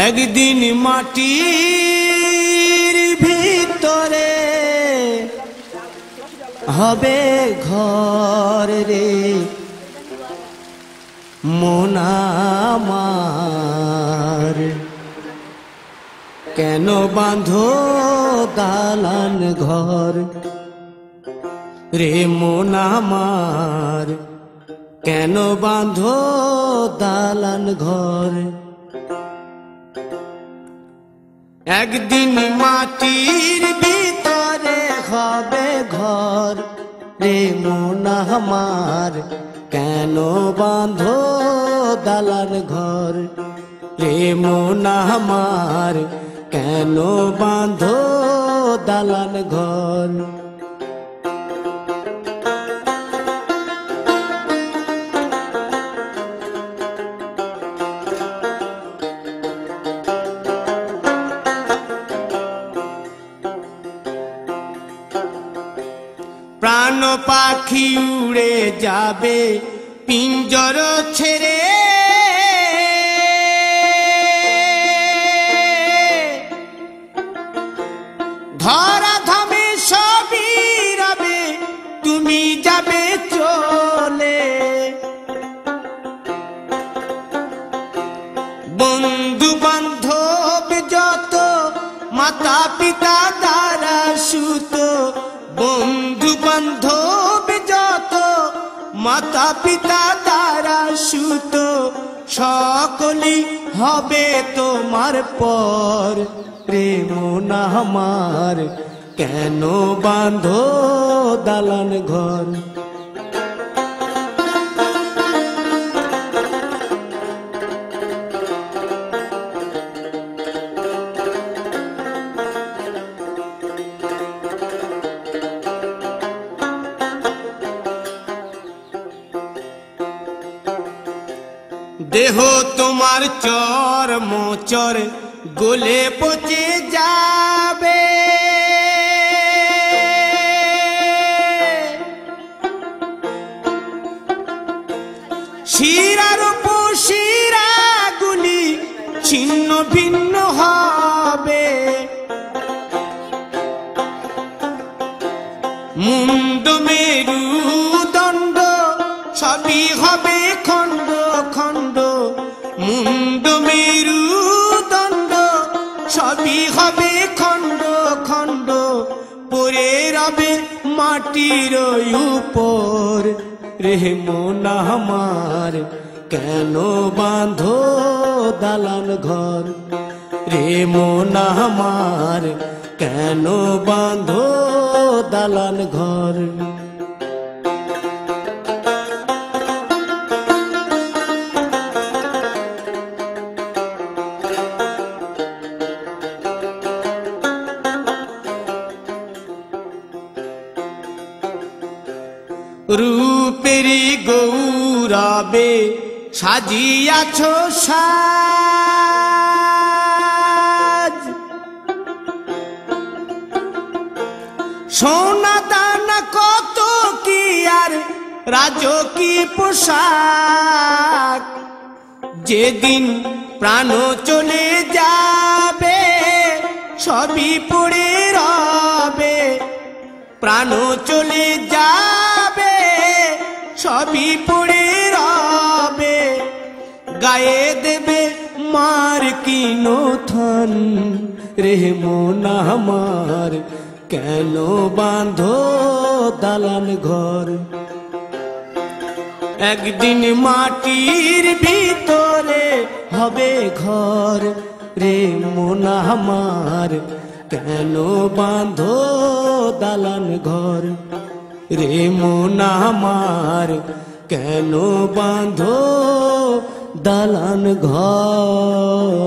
একদিন মাটির ভিতরে হবে ঘর রে মন আমার, কেন বাঁধো দালান ঘর রে মন আমার, কেন বাঁধো দালান ঘর। একদিন মাটির ভিতরে হবে ঘর রে মন আমার, কেন বাঁধো দালান ঘর রে মন আমার, কেন বাঁধো দালান ঘর। প্রাণ পাখি উড়ে যাবে পিঞ্জর ছেড়ে, ধরা ধামে সবই রবে তুমি যাবে চলে। বন্ধু বান্ধব যত মাতা পিতা দ্বারা সুত, বন্ধু বান্ধব যত মাতা পিতা দ্বারা সুত, সকলই হবে তোমার পর রে মন আমার, কেন বাঁধো দালান ঘর। দেহ তোমার চর মোচর গলে পচে যাবে, শিরার উপশিরা গুলি ছিন্ন ভিন্ন হবে, মুন্ড মেরুদণ্ড সবই হবে খণ্ড খণ্ড, মুন্ড মেরুদণ্ড সবই হবে খণ্ড খণ্ড, পড়ে রবে মাটির উপর রে মন আমার, কেন বাঁধো দালান ঘর রে মন আমার, কেন বাঁধো দালান ঘর। রূপেরি গৌরবে সাজিয়াছ সাজ, সোনা দানা কত কি আর রাজকী পোশাক, যেদিন প্রাণ চলে যাবে সবই পড়ে রবে, প্রাণ চলে যাবে সবই পড়ে রবে, গায়ে দেবে মার কিনো থান রে মন আমার, কেন বাঁধো দালান ঘর। একদিন মাটির ভিতরে হবে ঘর রে মন আমার, কেন বাঁধো দালান ঘর রে মন আমার, কেন বাঁধো দালান ঘর।